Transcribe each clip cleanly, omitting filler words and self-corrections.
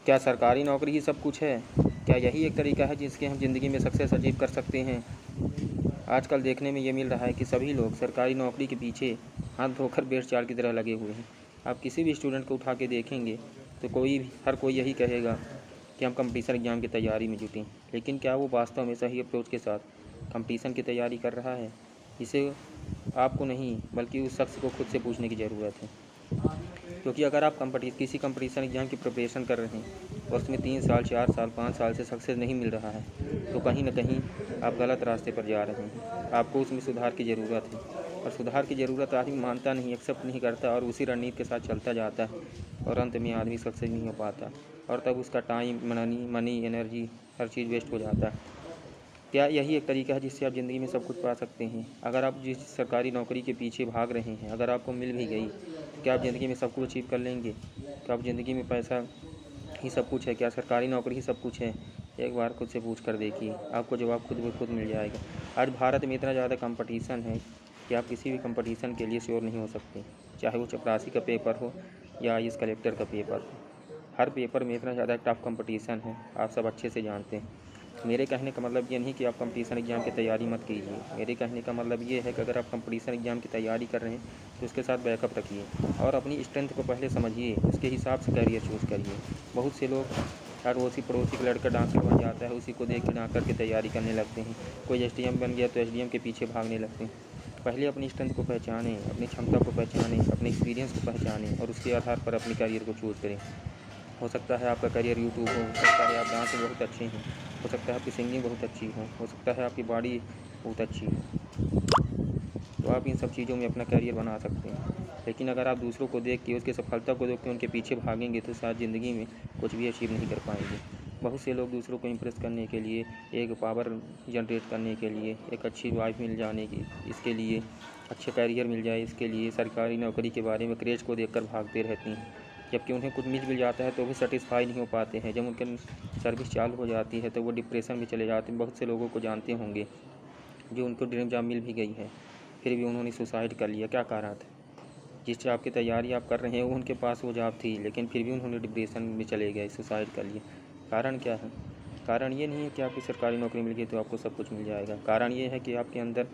क्या सरकारी नौकरी ही सब कुछ है? क्या यही एक तरीका है जिसके हम ज़िंदगी में सक्सेस अचीव कर सकते हैं? आजकल देखने में ये मिल रहा है कि सभी लोग सरकारी नौकरी के पीछे हाथ धोकर बेड़चाल की तरह लगे हुए हैं। आप किसी भी स्टूडेंट को उठा के देखेंगे तो हर कोई यही कहेगा कि हम कंपटीशन एग्ज़ाम की तैयारी में जुटें। लेकिन क्या वो वास्तव में सही अप्रोच के साथ कंपटीशन की तैयारी कर रहा है? इसे आपको नहीं बल्कि उस शख्स को खुद से पूछने की ज़रूरत है। क्योंकि अगर आप किसी कंपटीशन एग्ज़ाम की प्रिपरेशन कर रहे हैं और उसमें 3 साल 4 साल 5 साल से सक्सेस नहीं मिल रहा है तो कहीं ना कहीं आप गलत रास्ते पर जा रहे हैं। आपको उसमें सुधार की ज़रूरत है, और सुधार की ज़रूरत आदमी मानता नहीं, एक्सेप्ट नहीं करता और उसी रणनीति के साथ चलता जाता है और अंत में आदमी सक्सेस नहीं हो पाता और तब उसका टाइम, मनी, एनर्जी हर चीज़ वेस्ट हो जाता है। क्या यही एक तरीका है जिससे आप ज़िंदगी में सब कुछ पा सकते हैं? अगर आप जिस सरकारी नौकरी के पीछे भाग रहे हैं, अगर आपको मिल भी गई तो क्या आप ज़िंदगी में सब कुछ अचीव कर लेंगे? क्या आप ज़िंदगी में पैसा ही सब कुछ है? क्या सरकारी नौकरी ही सब कुछ है? एक बार खुद से पूछ कर देखिए, आपको जवाब खुद ब खुद मिल जाएगा। आज भारत में इतना ज़्यादा कंपटीशन है कि आप किसी भी कंपटीशन के लिए श्योर नहीं हो सकते, चाहे वो चपरासी का पेपर हो या आईएएस कलेक्टर का पेपर हो। हर पेपर में इतना ज़्यादा टफ कंपटीशन है, आप सब अच्छे से जानते हैं। मेरे कहने का मतलब ये नहीं कि आप कंपटीशन एग्ज़ाम की तैयारी मत कीजिए। मेरे कहने का मतलब ये है कि अगर आप कंपटीशन एग्ज़ाम की तैयारी कर रहे हैं तो उसके साथ बैकअप रखिए और अपनी स्ट्रेंथ को पहले समझिए, उसके हिसाब से करियर चूज़ करिए। बहुत से लोग अड़ोसी पड़ोसी का लड़का डॉक्टर बन जाता है, उसी को देख के डॉक्टर की तैयारी करने लगते हैं। कोई एसडीएम बन गया तो एसडीएम के पीछे भागने लगते हैं। पहले अपनी स्ट्रेंथ को पहचानें, अपनी क्षमता को पहचानें, अपने एक्सपीरियंस को पहचानें और उसके आधार पर अपने करियर को चूज़ करें। हो सकता है आपका करियर यूट्यूब हो सकता है आप डांस में बहुत अच्छे हैं, हो सकता है आपकी सिंगिंग बहुत अच्छी हो सकता है आपकी बॉडी बहुत अच्छी हो, तो आप इन सब चीज़ों में अपना करियर बना सकते हैं। लेकिन अगर आप दूसरों को देख के, उसकी सफलता को देख के उनके पीछे भागेंगे तो शायद ज़िंदगी में कुछ भी अचीव नहीं कर पाएंगे। बहुत से लोग दूसरों को इम्प्रेस करने के लिए, एक पावर जनरेट करने के लिए, एक अच्छी वाइफ मिल जाने की इसके लिए, अच्छा करियर मिल जाए इसके लिए सरकारी नौकरी के बारे में क्रेज को देखकर भागते रहती हैं। जबकि उन्हें कुछ मिल जाता है तो भी सेटिस्फाई नहीं हो पाते हैं। जब उनकी सर्विस चालू हो जाती है तो वो डिप्रेशन में चले जाते हैं। बहुत से लोगों को जानते होंगे जो उनको ड्रीम जॉब मिल भी गई है फिर भी उन्होंने सुसाइड कर लिया। क्या कारण था? जिस जॉब की तैयारी आप कर रहे हैं उनके पास वो जॉब थी लेकिन फिर भी उन्होंने डिप्रेशन में चले गए, सुसाइड कर लिया। कारण क्या है? कारण ये नहीं है कि आपकी सरकारी नौकरी मिल गई तो आपको सब कुछ मिल जाएगा। कारण ये है कि आपके अंदर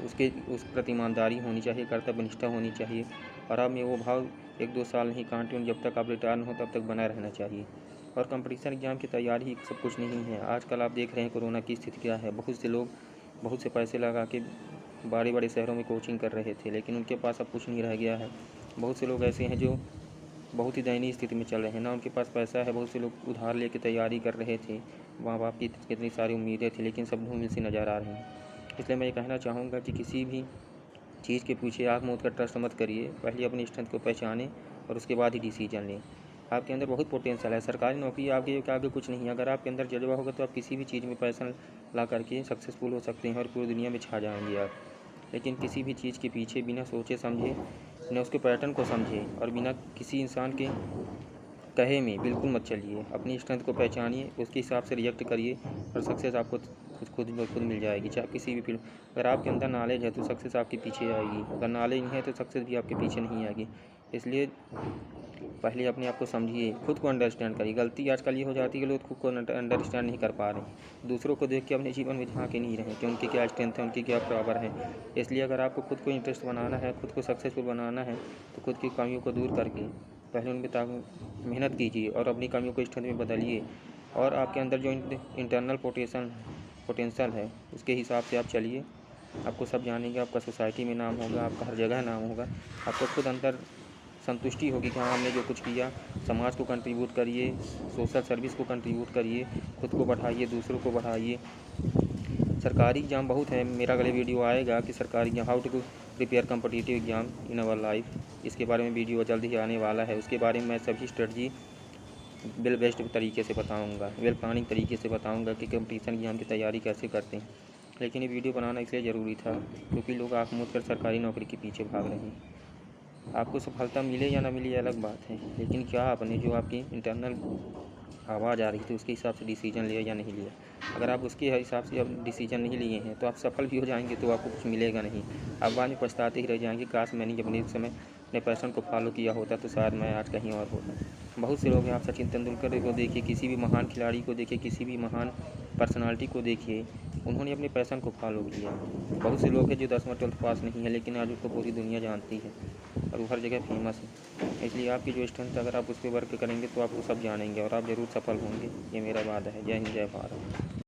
उस प्रति ईमानदारी होनी चाहिए, कर्तव्यनिष्ठा होनी चाहिए और आप में वो भाव 1-2 साल नहीं, कंटिन्यू जब तक आप रिटायर हो तब तक बना रहना चाहिए। और कंपटीशन एग्ज़ाम की तैयारी ही सब कुछ नहीं है। आजकल आप देख रहे हैं कोरोना की स्थिति क्या है। बहुत से लोग बहुत से पैसे लगा के बड़े बड़े शहरों में कोचिंग कर रहे थे लेकिन उनके पास अब कुछ नहीं रह गया है। बहुत से लोग ऐसे हैं जो बहुत ही दयनीय स्थिति में चल रहे हैं, ना उनके पास पैसा है। बहुत से लोग उधार लेके तैयारी कर रहे थे, माँ बाप की कितनी सारी उम्मीदें थी लेकिन सब धूमिल सी नज़र आ रही हैं। इसलिए मैं ये कहना चाहूँगा कि किसी भी चीज़ के पीछे आँख मूंद कर ट्रस्ट मत करिए। पहले अपनी स्ट्रेंथ को पहचानें और उसके बाद ही डिसीजन लें। आपके अंदर बहुत पोटेंशियल है। सरकारी नौकरी आपके आगे कुछ नहीं है। अगर आपके अंदर जज्बा होगा तो आप किसी भी चीज़ में पैसा ला करके सक्सेसफुल हो सकते हैं और पूरी दुनिया में छा जाएंगे आप। लेकिन किसी भी चीज़ के पीछे बिना सोचे समझे, न उसके पैटर्न को समझे और बिना किसी इंसान के कहे में बिल्कुल मत चलिए। अपनी स्ट्रेंथ को पहचानिए, उसके हिसाब से रिएक्ट करिए और सक्सेस आपको खुद मिल जाएगी। चाहे किसी भी फील्ड, अगर आपके अंदर नॉलेज है तो सक्सेस आपके पीछे आएगी, अगर नॉलेज नहीं है तो सक्सेस भी आपके पीछे नहीं आएगी। इसलिए पहले अपने आप को समझिए, खुद को अंडरस्टैंड करिए। गलती आजकल ये हो जाती है कि लोग खुद को अंडरस्टैंड नहीं कर पा रहे हैं, दूसरों को देख के अपने जीवन में झांक के नहीं रहे कि उनकी क्या स्ट्रेंथ है, उनकी क्या पावर है। इसलिए अगर आपको खुद को इंटरेस्ट बनाना है, खुद को सक्सेसफुल बनाना है तो खुद की कमियों को दूर करके पहले उनमें मेहनत कीजिए और अपनी कमियों को स्ट्रेंथ में बदलिए और आपके अंदर जो इंटरनल पोटेंशियल है उसके हिसाब से आप चलिए। आपको सब जानेंगे, आपका सोसाइटी में नाम होगा, आपका हर जगह नाम होगा। आपको खुद अंदर संतुष्टि होगी कि हाँ हमने जो कुछ किया, समाज को कंट्रीब्यूट करिए, सोशल सर्विस को कंट्रीब्यूट करिए, खुद को बढ़ाइए, दूसरों को बढ़ाइए। सरकारी एग्ज़ाम बहुत है, मेरा अगले वीडियो आएगा कि सरकारी exam, how to prepare competitive exam in our life, इसके बारे में वीडियो जल्द ही आने वाला है। उसके बारे में मैं सभी स्ट्रेटजी वेल बेस्ड तरीके से बताऊंगा, वेल प्लानिंग तरीके से बताऊंगा कि कंपटीशन एग्ज़ाम की तैयारी कैसे करते हैं। लेकिन ये वीडियो बनाना इसलिए ज़रूरी था क्योंकि लोग आँख मूंद कर सरकारी नौकरी के पीछे भाग रहे हैं। आपको सफलता मिले या ना मिले ये अलग बात है, लेकिन क्या आपने जो आपकी इंटरनल आवाज़ आ रही थी उसके हिसाब से डिसीजन लिया या नहीं लिया? अगर आप उसके हिसाब से अब डिसीजन नहीं लिए हैं तो आप सफल भी हो जाएंगे तो आपको कुछ मिलेगा नहीं। आप बाद में पछताते ही रह जाएंगे, काश मैंने अपने समय अपने पैशन को फॉलो किया होता तो शायद मैं आज कहीं और होता। बहुत से लोग हैं, आप सचिन तेंदुलकर को देखिए, किसी भी महान खिलाड़ी को देखिए, किसी भी महान पर्सनालिटी को देखिए, उन्होंने अपने पैशन को फॉलो किया। बहुत से लोग हैं जो 10वीं 12th पास नहीं है, लेकिन आज उसको पूरी दुनिया जानती है और वो हर जगह फेमस है। इसलिए आपकी जो स्ट्रेंथ, अगर आप उस पर वर्क करेंगे तो आपको सब जानेंगे और आप ज़रूर सफल होंगे। ये मेरा वादा है। जय हिंद, जय भारत।